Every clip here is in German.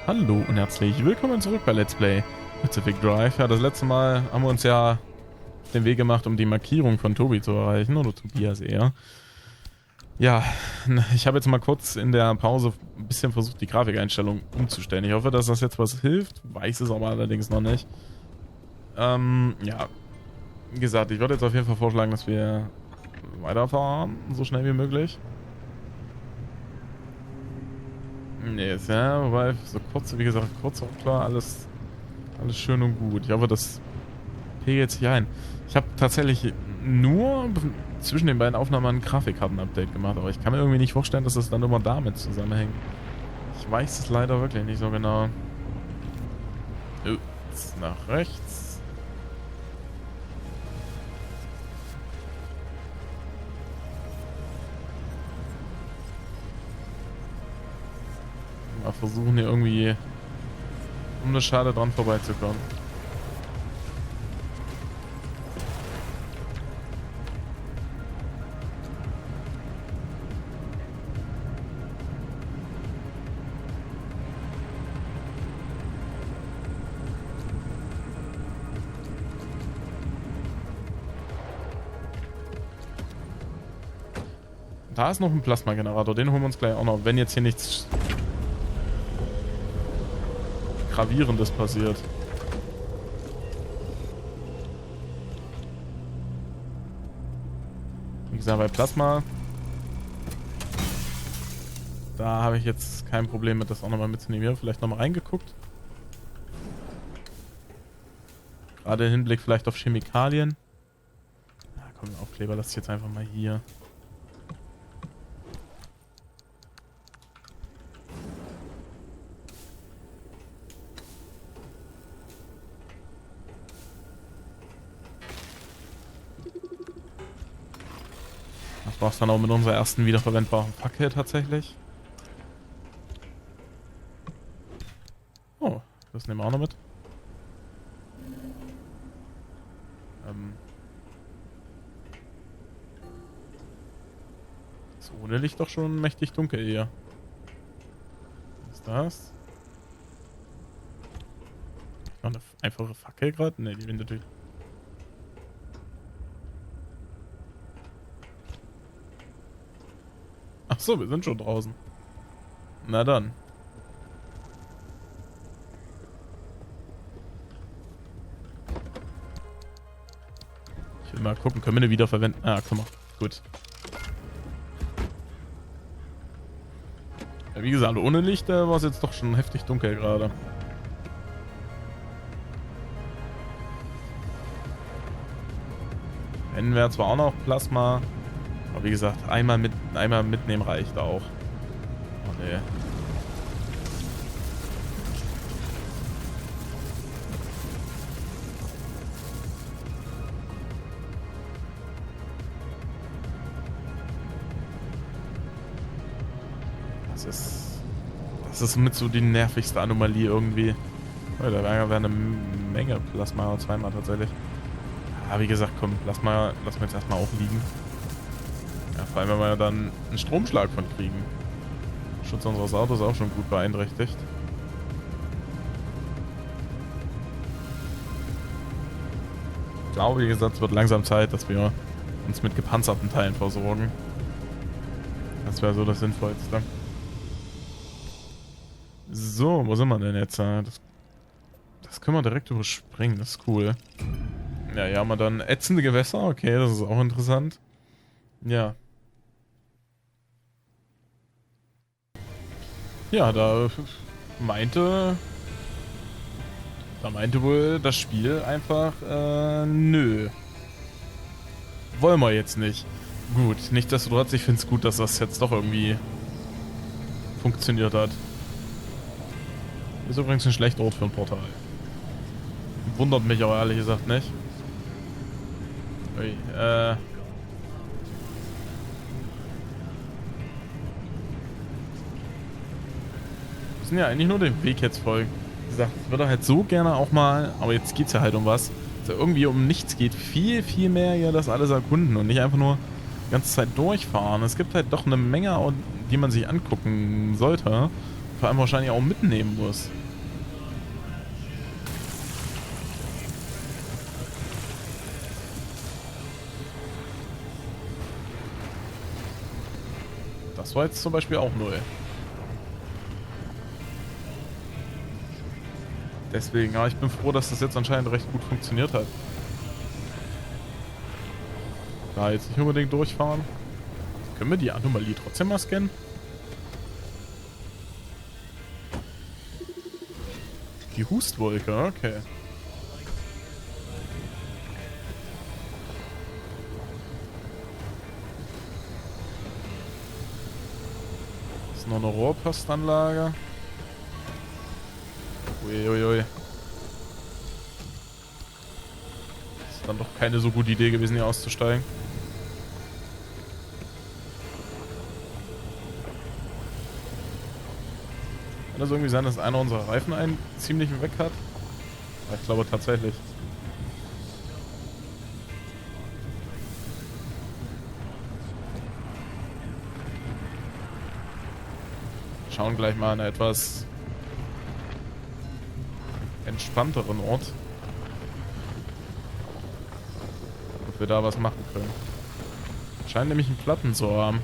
Hallo und herzlich willkommen zurück bei Let's Play Pacific Drive. Ja, das letzte Mal haben wir uns ja auf den Weg gemacht, um die Markierung von Tobi zu erreichen, oder Tobias eher. Ja, ich habe jetzt mal kurz in der Pause ein bisschen versucht, die Grafikeinstellung umzustellen. Ich hoffe, dass das jetzt was hilft, weiß es aber allerdings noch nicht. Ja, wie gesagt, ich würde jetzt auf jeden Fall vorschlagen, dass wir weiterfahren, so schnell wie möglich. Nee, ist ja, wobei, so kurz, wie gesagt, kurz und klar, alles schön und gut. Ich hoffe, das pegelt sich ein. Ich habe tatsächlich nur zwischen den beiden Aufnahmen ein Grafikkarten-Update gemacht, aber ich kann mir irgendwie nicht vorstellen, dass das dann immer damit zusammenhängt. Ich weiß es leider wirklich nicht so genau. Jetzt nach rechts. Mal versuchen hier irgendwie um eine Schale dran vorbeizukommen. Da ist noch ein Plasmagenerator, den holen wir uns gleich auch noch, wenn jetzt hier nichts Gravierendes passiert. Wie gesagt, bei Plasma, da habe ich jetzt kein Problem mit, das auch nochmal mitzunehmen. Hier vielleicht nochmal reingeguckt. Gerade im Hinblick vielleicht auf Chemikalien. Na komm, Aufkleber, lass ich jetzt einfach mal hier. Das war's dann auch mit unserer ersten wiederverwendbaren Fackel tatsächlich. Oh, das nehmen wir auch noch mit. Ist ohne Licht doch schon mächtig dunkel hier. Was ist das? Noch eine einfache Fackel gerade? Ne, die will natürlich. Ach so, wir sind schon draußen. Na dann. Ich will mal gucken, können wir eine wiederverwenden? Ah, guck mal. Gut. Ja, wie gesagt, ohne Licht war es jetzt doch schon heftig dunkel gerade. Wenn wäre zwar auch noch Plasma, aber wie gesagt, einmal mitnehmen reicht auch. Oh nee. Das ist mit so die nervigste Anomalie irgendwie. Oh, da wäre eine Menge Plasma, zweimal tatsächlich. Ja, wie gesagt, komm, lassen wir jetzt erstmal auch liegen. Ja, vor allem, wenn wir dann einen Stromschlag von kriegen. Schutz unseres Autos auch schon gut beeinträchtigt. Ich glaube, wie gesagt, es wird langsam Zeit, dass wir uns mit gepanzerten Teilen versorgen. Das wäre so das Sinnvollste. So, wo sind wir denn jetzt? Das können wir direkt überspringen, das ist cool. Ja, hier haben wir dann ätzende Gewässer, okay, das ist auch interessant. Ja. Ja, da meinte wohl das Spiel einfach, nö. Wollen wir jetzt nicht. Gut, nichtsdestotrotz, ich finde es gut, dass das jetzt doch irgendwie funktioniert hat. Ist übrigens ein schlechter Ort für ein Portal. Wundert mich aber ehrlich gesagt nicht. Ui, wir müssen ja eigentlich nur den Weg jetzt folgen. Wie gesagt, ich würde halt so gerne auch mal, aber jetzt geht's ja halt um was, dass irgendwie um nichts geht, viel mehr ja das alles erkunden und nicht einfach nur die ganze Zeit durchfahren. Es gibt halt doch eine Menge, die man sich angucken sollte. vor allem wahrscheinlich auch mitnehmen muss. Das war jetzt zum Beispiel auch 0. Deswegen, ja, ich bin froh, dass das jetzt anscheinend recht gut funktioniert hat. Da jetzt nicht unbedingt durchfahren. Können wir die Anomalie trotzdem mal scannen? Die Hustwolke, okay. Das ist noch eine Rohrpostanlage. Uiuiui. Das ist dann doch keine so gute Idee gewesen, hier auszusteigen. Kann das irgendwie sein, dass einer unserer Reifen einen ziemlichen weg hat? Aber ich glaube tatsächlich. Schauen gleich mal an einen etwas entspannteren Ort. Ob wir da was machen können. Scheint nämlich einen Platten zu haben.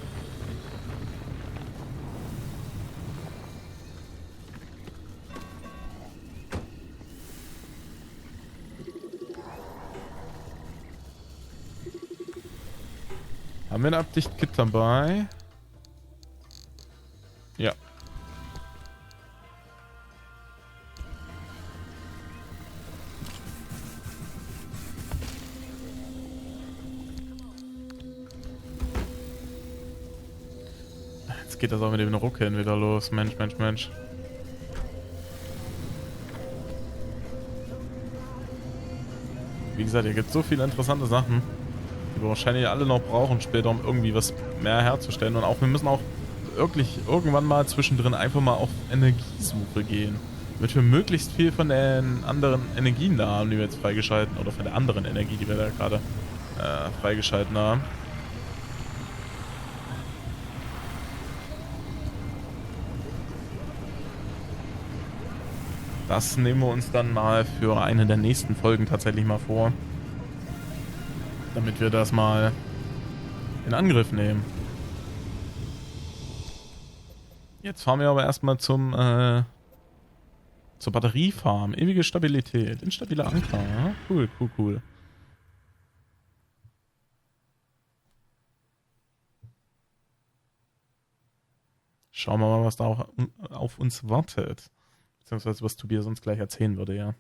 Haben wir ein Abdichtkit dabei? Ja. Jetzt geht das auch mit dem Ruckeln wieder los. Mensch, Mensch, Mensch. Wie gesagt, hier gibt es so viele interessante Sachen, die wir wahrscheinlich alle noch brauchen später, um irgendwie was mehr herzustellen. Und auch wir müssen auch wirklich irgendwann mal zwischendrin einfach mal auf Energiesuche gehen. Damit wir möglichst viel von den anderen Energien da haben, die wir jetzt freigeschalten. Oder von der anderen Energie, die wir da gerade freigeschalten haben. Das nehmen wir uns dann mal für eine der nächsten Folgen tatsächlich mal vor. Damit wir das mal in Angriff nehmen. Jetzt fahren wir aber erstmal zur Batteriefarm. Ewige Stabilität. Instabiler Anker. Ja? Cool, cool, cool. Schauen wir mal, was da auch auf uns wartet. Beziehungsweise was Tobias uns gleich erzählen würde, ja.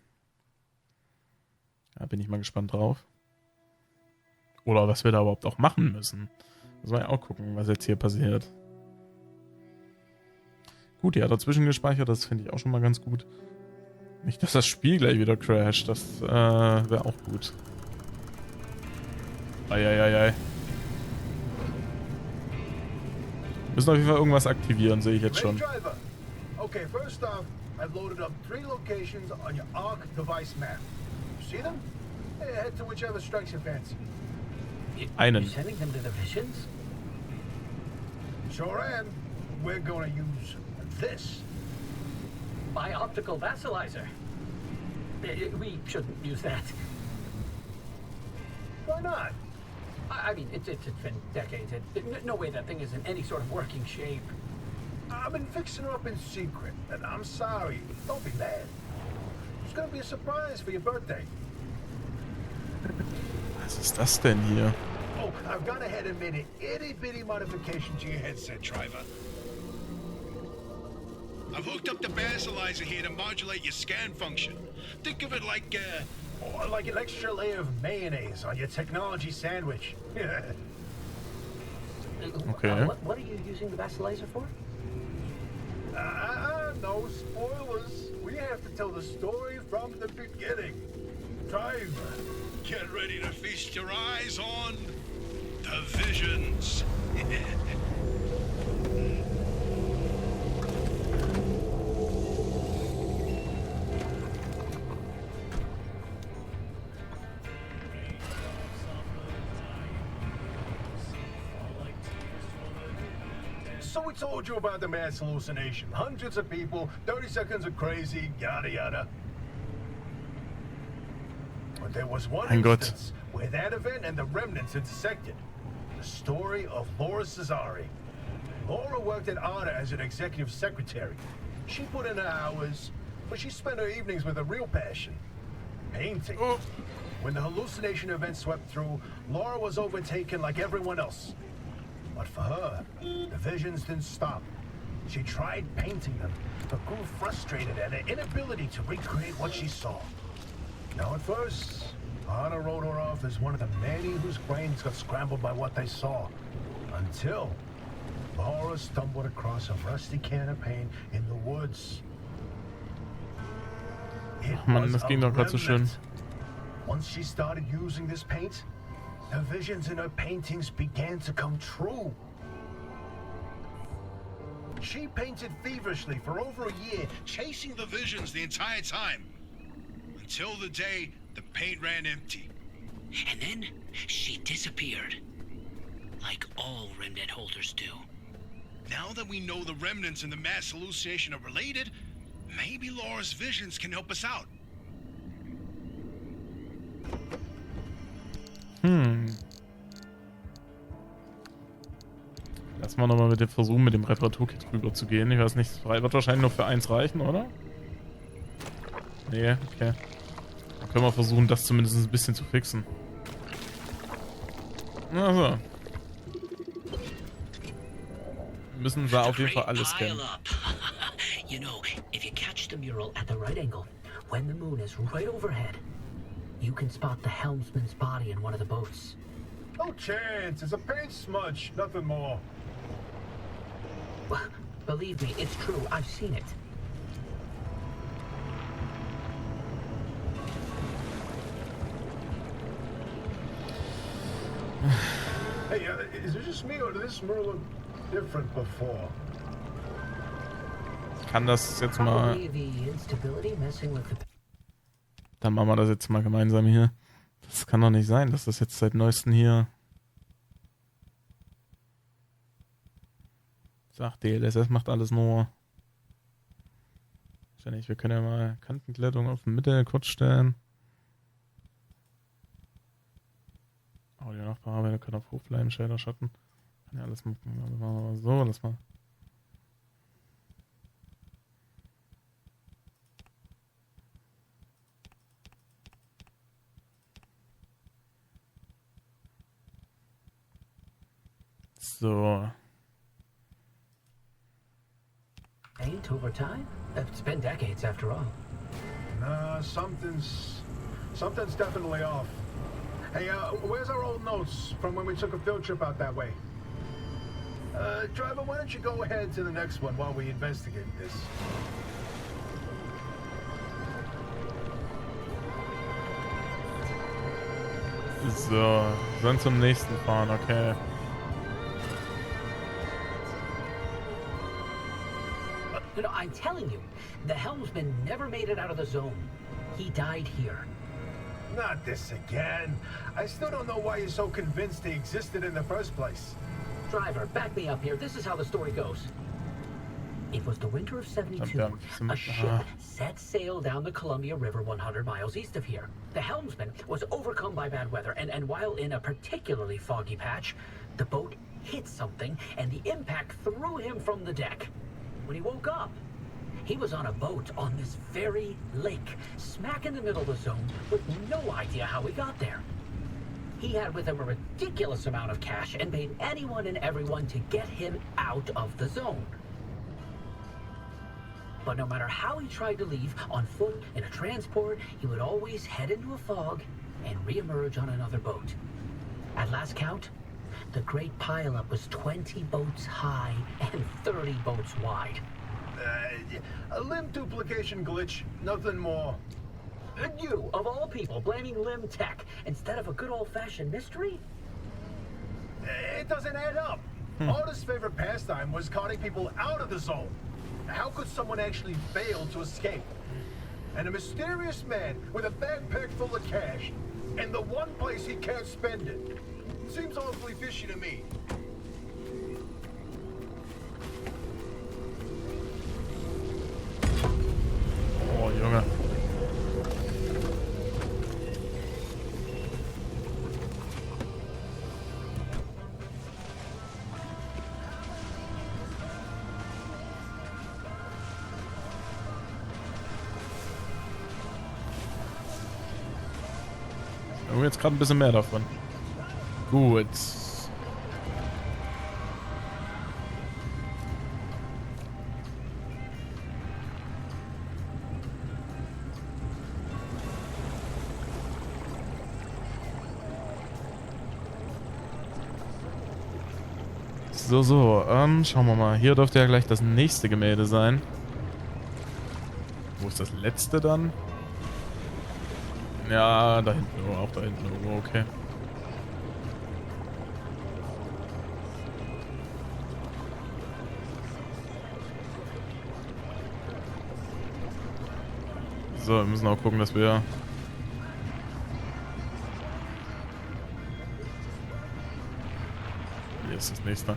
Da bin ich mal gespannt drauf. Oder was wir da überhaupt auch machen müssen. Müssen wir ja auch gucken, was jetzt hier passiert. Gut, die hat dazwischen gespeichert, das finde ich auch schon mal ganz gut. Nicht, dass das Spiel gleich wieder crasht, das wäre auch gut. Eieiei. Wir müssen auf jeden Fall irgendwas aktivieren, sehe ich jetzt schon. Okay, first off, I've loaded up 3 locations on your ARC device map. You see them? Head to whichever strikes your fancy. Einen. You're sending them to the visions? Sure am. We're gonna use this. My optical vassalizer. We shouldn't use that. Why not? I mean, it's been decades. No way that thing is in any sort of working shape. I've been fixing her up in secret, and I'm sorry. Don't be mad. It's gonna be a surprise for your birthday. Was ist das denn hier? Oh, I've gone ahead and made an itty-bitty modification to your headset, driver. I've hooked up the basalizer here to modulate your scan function. Think of it like, Like an extra layer of mayonnaise on your technology sandwich. Okay. What are you using the vassalizer for? No spoilers. We have to tell the story from the beginning. Driver. get ready to feast your eyes on the visions. So we told you about the mass hallucination. Hundreds of people, 30 seconds of crazy, yada yada. But there was one Mein Gott. instance where that event and the remnants intersected. The story of Laura Cesari. Laura worked at Ada as an executive secretary. She put in her hours, but she spent her evenings with a real passion. Painting. Oh. When the hallucination event swept through, Laura was overtaken like everyone else. But for her, the visions didn't stop. She tried painting them, but grew frustrated at her inability to recreate what she saw. Now at first, Anna wrote her off as one of the many whose brains got scrambled by what they saw. Until Laura stumbled across a rusty can of paint in the woods. It Mann, was das ging a doch gerade so schön. remnant. Once she started using this paint, the visions in her paintings began to come true. She painted feverishly for over a year, Chasing the visions the entire time. Until the day the paint ran empty. And then she disappeared. Like all remnant holders do. Now that we know the remnants and the mass hallucination are related, maybe Laura's visions can help us out. Lass mal nochmal mit dem versuchen, mit dem Reparaturkit rüber zu gehen. Ich weiß nicht, wird wahrscheinlich nur für 1 reichen, oder? Nee, okay. Dann können wir versuchen, das zumindest ein bisschen zu fixen. Also. Wir müssen da auf jeden Fall alles scannen. You know, if you catch the mural at the right angle, when the moon is right overhead, you can spot the helmsman's body in one of the boats. no chance. It's a paint smudge, nothing more. Believe me, it's true. I've seen it. Hey, is it just me or did this mural look different before? Ich kann das jetzt mal... Probably the instability messing with the... Dann machen wir das jetzt mal gemeinsam hier. Das kann doch nicht sein, dass das jetzt seit neuestem hier... Sagt DLSS macht alles nur... Wahrscheinlich, wir können ja mal Kantenglättung auf Mitte kurz stellen. Audio nachbearbeiten, können auf Hochbleiben, Shader, Schatten. Kann ja alles machen. Machen wir mal so, lass mal. So. Paint over time? It's been decades after all. Nah, something's definitely off. Hey, where's our old notes from when we took a field trip out that way? Driver, why don't you go ahead to the next one while we investigate this? So, dann zum nächsten fahren, okay. You know, I'm telling you, the helmsman never made it out of the zone. He died here. Not this again. I still don't know why you're so convinced they existed in the first place. Driver, back me up here. This is how the story goes. It was the winter of 72. Verdammt, A ship set sail down the Columbia River 100 miles east of here. The helmsman was overcome by bad weather, and while in a particularly foggy patch, the boat hit something, and the impact threw him from the deck. When he woke up, he was on a boat on this very lake, smack in the middle of the zone, with no idea how he got there. He had with him a ridiculous amount of cash and paid anyone and everyone to get him out of the zone. But no matter how he tried to leave, on foot, in a transport, he would always head into a fog and reemerge on another boat. At last count, the great pileup was 20 boats high and 30 boats wide. A limb duplication glitch, nothing more. And you, of all people, blaming Limb Tech instead of a good old-fashioned mystery? It doesn't add up. Arda's favorite pastime was carting people out of the zone. How could someone actually fail to escape? And a mysterious man with a backpack full of cash, and the one place he can't spend it. Seems awfully fishy to me. Irgendwie jetzt gerade ein bisschen mehr davon. Gut. So, schauen wir mal. Hier dürfte ja gleich das nächste Gemälde sein. Wo ist das letzte dann? Ja, da hinten, oh, auch da hinten irgendwo, okay. So, wir müssen auch gucken, dass wir... Hier ist das nächste.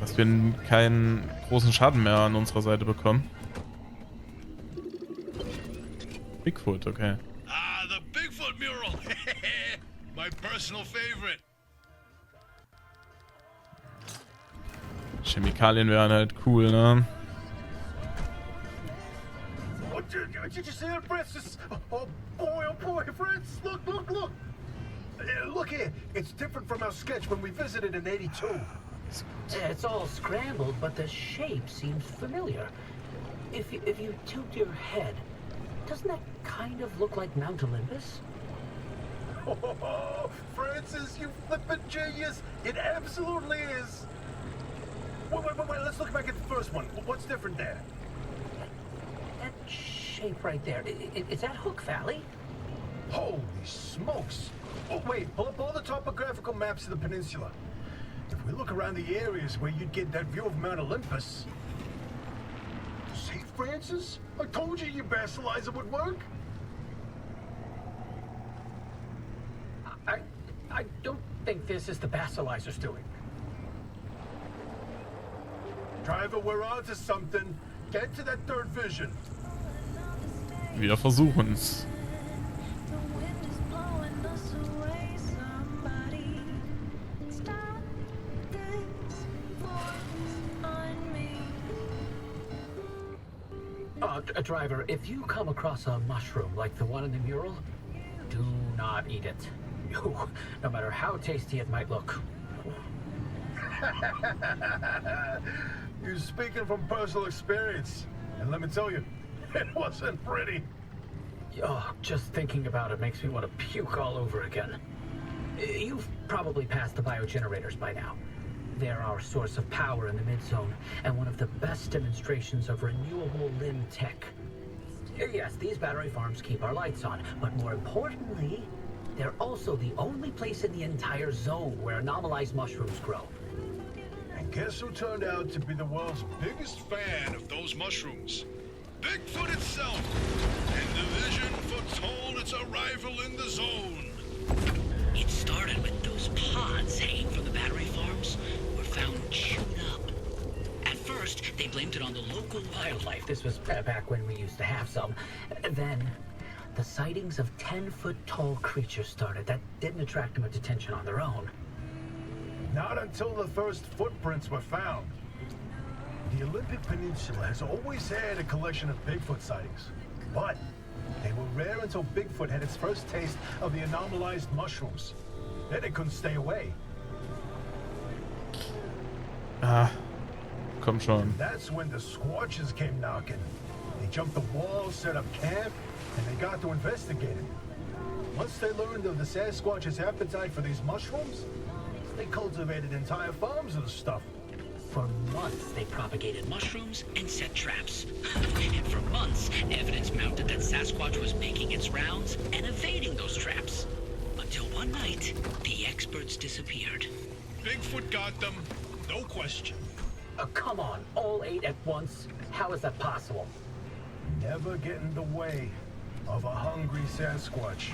Dass wir keinen großen Schaden mehr an unserer Seite bekommen. Bigfoot, okay. Ah, the Bigfoot mural. My personal favorite. Chemikalien wären halt cool, ne? Did you see that, Francis? Oh boy, Francis, look. Look here, it's different from our sketch when we visited in '82. It's all scrambled, but the shape seems familiar. If you tilt your head, doesn't that kind of look like Mount Olympus? Oh, Francis, you flippin' genius! It absolutely is. Wait, let's look back at the first one. What's different there? That shape right there, is that Hook Valley? Holy smokes! Oh, wait, pull up all the topographical maps of the peninsula. If we look around the areas where you'd get that view of Mount Olympus... See, Francis? I told you your basilizer would work. I don't think this is the basilizer's doing. Driver, we're on to something. Get to that third vision. Wir versuchen's. Driver, if you come across a mushroom like the one in the mural, do not eat it. No matter how tasty it might look. You're speaking from personal experience. And let me tell you, it wasn't pretty. Oh, just thinking about it makes me want to puke all over again. You've probably passed the biogenerators by now. They're our source of power in the mid-zone, and one of the best demonstrations of renewable limb tech. Yes, these battery farms keep our lights on, but more importantly, they're also the only place in the entire zone where anomalized mushrooms grow. And guess who turned out to be the world's biggest Fan of those mushrooms. Bigfoot itself. And the vision foretold its arrival in the zone. It started with those pods hanging from the battery farms were found chewed up. At first, they blamed it on the local wildlife. This was back when we used to have some. Then, the sightings of 10-foot-tall creatures started. That didn't attract much attention on their own. Not until the first footprints were found. The Olympic Peninsula has always had a collection of Bigfoot sightings, but they were rare until Bigfoot had its first taste of the anomalized mushrooms. Then it couldn't stay away. Ah, komm schon. That's when the Squatches came knocking. They jumped the wall, set up camp, and they got to investigate it. Once they learned of the Sasquatch's appetite for these mushrooms, they cultivated entire farms of the stuff. For months, they propagated mushrooms and set traps. For months, evidence mounted that Sasquatch was making its rounds and evading those traps. Until one night, the experts disappeared. Bigfoot got them, no question. Come on, all 8 at once? How is that possible? Never get in the way of a hungry Sasquatch.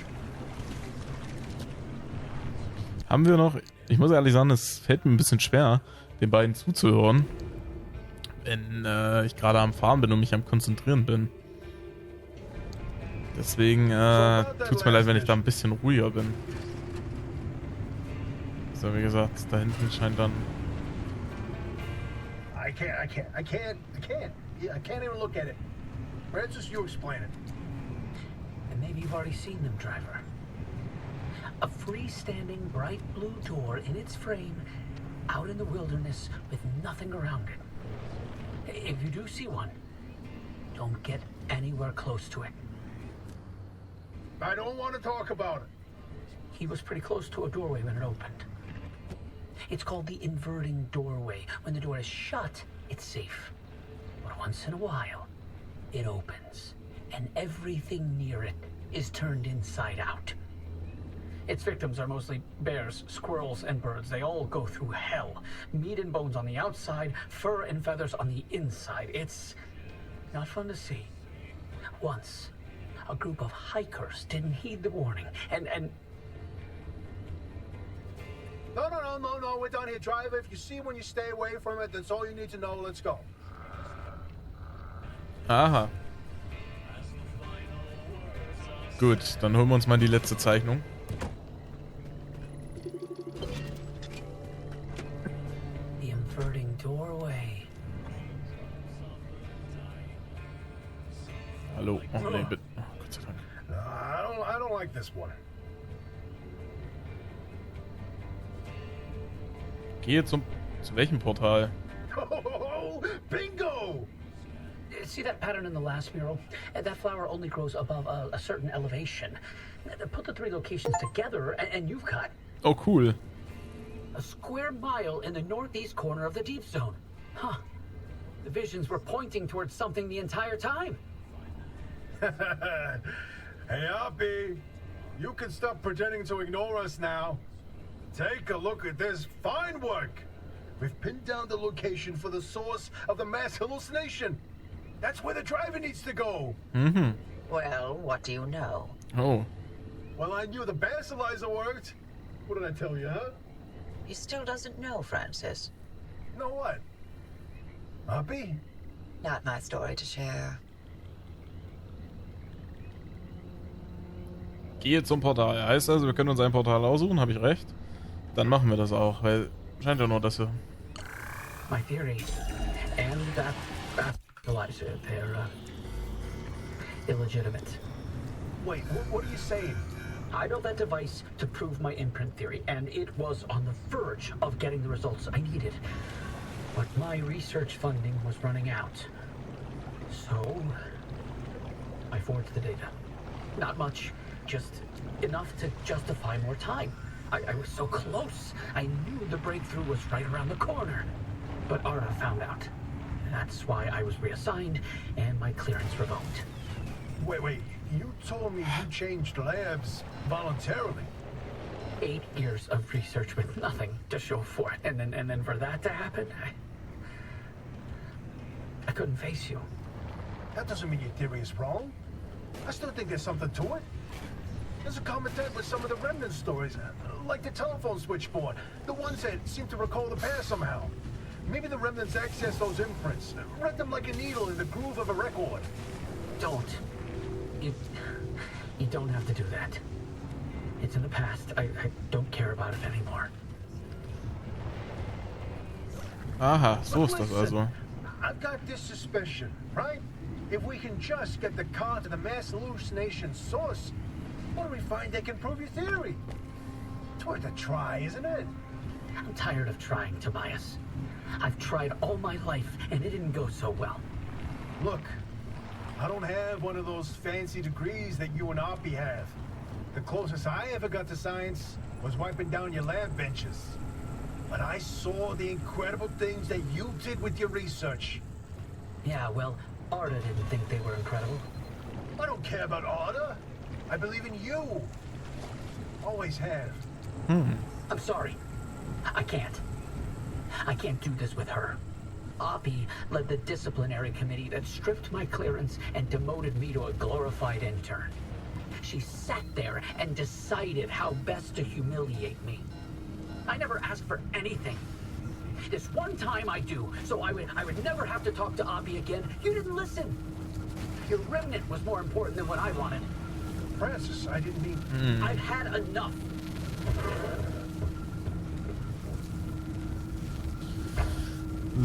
Haben wir noch... Ich muss ehrlich sagen, es fällt mir ein bisschen schwer, den beiden zuzuhören, wenn ich gerade am Fahren bin und mich am Konzentrieren bin. Deswegen tut es mir leid, wenn ich da ein bisschen ruhiger bin. So, wie gesagt, da hinten scheint dann... I can't even look at it. Francis, you explain it. And maybe you've already seen them, driver. A freestanding bright blue door in its frame, out in the wilderness with nothing around it. If you do see one, don't get anywhere close to it. I don't want to talk about it. He was pretty close to a doorway when it opened. It's called the inverting doorway. When the door is shut, it's safe. But once in a while, it opens, and everything near it is turned inside out. Its victims are mostly bears, squirrels, and birds. They all go through hell. Meat and bones on the outside, fur and feathers on the inside. It's not fun to see. Once, a group of hikers didn't heed the warning, and No, we're done here, driver. If you see one, you stay away from it. That's all you need to know. Let's go. Aha. Gut, dann holen wir uns mal die letzte Zeichnung. the inverting doorway. Hallo. Oh, nee, bitte. Oh, Gott sei Dank. I don't like this one. Gehe zu welchem Portal? Oh, bingo! See that pattern in the last mural? That flower only grows above a certain elevation. Put the three locations together, and you've got Oh, cool. a square mile in the northeast corner of the deep zone. Huh. The visions were pointing towards something the entire time. Hey, Hoppy, you can stop pretending to ignore us now. Take a look at this fine work. We've pinned down the location for the source of the mass hallucination. That's where the driver needs to go. Mhm. Well, what do you know? Oh. Well, I knew the basilizer worked. What did I tell you, huh? He still doesn't know, Francis. Know what? Hoppy? Not my story to share. Gehe zum Portal. Heißt also, wir können uns ein Portal aussuchen, habe ich recht? Dann machen wir das auch, weil scheint ja nur, dass wir... My theory. And that Elijah, they're illegitimate. Wait, what are you saying? I built that device to prove my imprint theory, and it was on the verge of getting the results I needed. But my research funding was running out. So, I forged the data. Not much, just enough to justify more time. I was so close. I knew the breakthrough was right around the corner. But Ara found out. That's why I was reassigned and my clearance revoked. Wait, you told me you changed labs voluntarily. 8 years of research with nothing to show for it, and then for that to happen, I couldn't face you. That doesn't mean your theory is wrong. I still think there's something to it. There's a common thread with some of the remnant stories, like the telephone switchboard, the ones that seem to recall the past somehow. Maybe the remnants access those imprints, read them like a needle in the groove of a record. Don't. You don't have to do that. It's in the past. I don't care about it anymore. Aha, so But ist das listen, also. I've got this suspicion, right? If we can just get the car to the mass hallucination source, what do we find that can prove your theory? It's worth a try, isn't it? I'm tired of trying, Tobias. I've tried all my life, and it didn't go so well. Look, I don't have one of those fancy degrees that you and Oppie have. The closest I ever got to science was wiping down your lab benches. But I saw the incredible things that you did with your research. Yeah, well, Arda didn't think they were incredible. I don't care about Arda. I believe in you. Always have. I'm sorry. I can't. I can't do this with her. Oppie led the disciplinary committee that stripped my clearance and demoted me to a glorified intern. She sat there and decided how best to humiliate me. I never asked for anything. This one time I do, so I would never have to talk to Oppie again. You didn't listen. Your remnant was more important than what I wanted. Francis, I didn't mean... I've had enough.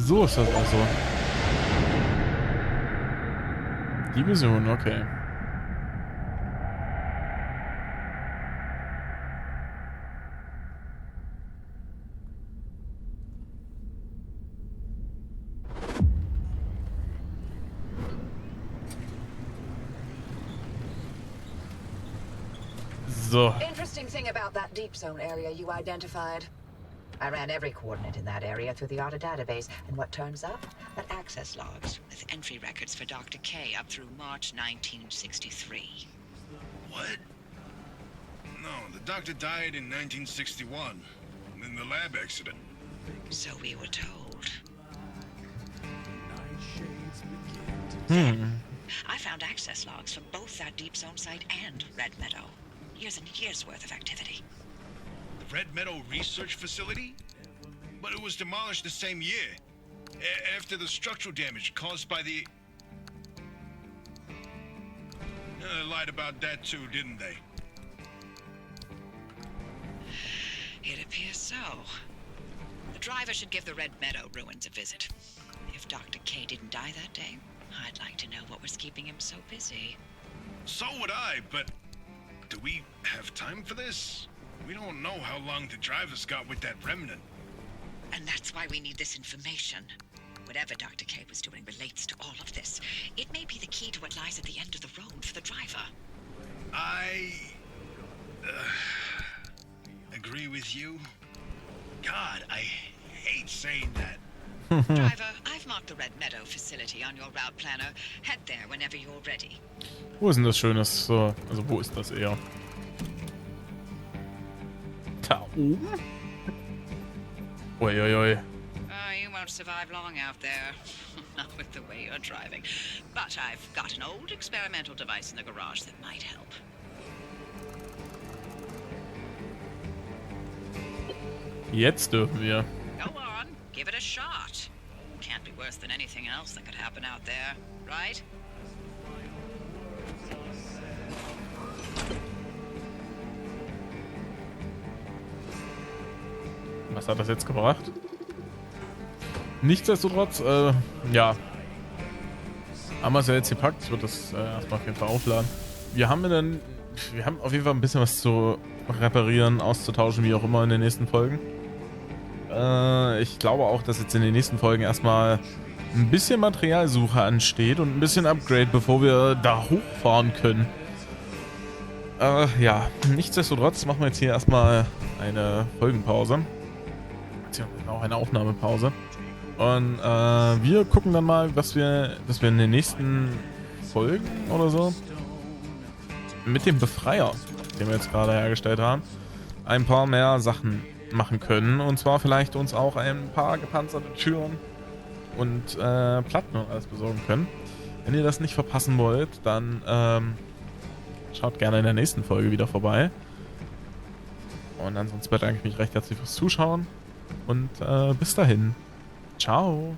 So ist das also. Die Vision, okay. So. Interesting thing about that deep zone area you identified. I ran every coordinate in that area through the ARTA database, and what turns up? But access logs with entry records for Dr. K up through March 1963. What? No, the doctor died in 1961. In the lab accident. So we were told. I found access logs for both that deep zone site and Red Meadow. Years and years worth of activity. The Red Meadow Research Facility? But it was demolished the same year. After the structural damage caused by the... They lied about that too, didn't they? It appears so. The driver should give the Red Meadow ruins a visit. If Dr. K didn't die that day, I'd like to know what was keeping him so busy. So would I, but... Do we have time for this? We don't know how long the driver's got with that remnant. And that's why we need this information. Whatever Dr. K was doing relates to all of this. It may be the key to what lies at the end of the road for the driver. I... agree with you. God, I hate saying that. Driver, I've marked the Red Meadow facility on your route planner. Head there whenever you're ready. Wo ist denn das Schönes? So, also wo ist das eher? Da oben? Uiuiui. You won't survive long out there. Not with the way you're driving. But I've got an old experimental device in the garage that might help. Jetzt dürfen wir. Go on, give it a shot. Can't be worse than anything else that could happen out there, right? Was hat das jetzt gebracht? Nichtsdestotrotz, ja. Haben wir es ja jetzt gepackt. Ich würde das erstmal auf jeden Fall aufladen. Wir haben auf jeden Fall ein bisschen was zu reparieren, auszutauschen, wie auch immer in den nächsten Folgen. Ich glaube auch, dass jetzt in den nächsten Folgen erstmal ein bisschen Materialsuche ansteht und ein bisschen Upgrade, bevor wir da hochfahren können. Ja, nichtsdestotrotz machen wir jetzt hier erstmal eine Folgenpause. Beziehungsweise auch eine Aufnahmepause. Und wir gucken dann mal, dass wir in den nächsten Folgen oder so mit dem Befreier, den wir jetzt gerade hergestellt haben, ein paar mehr Sachen machen können. Und zwar vielleicht uns auch ein paar gepanzerte Türen und Platten und alles besorgen können. Wenn ihr das nicht verpassen wollt, dann schaut gerne in der nächsten Folge wieder vorbei. Und ansonsten bedanke ich mich recht herzlich fürs Zuschauen und bis dahin. Ciao.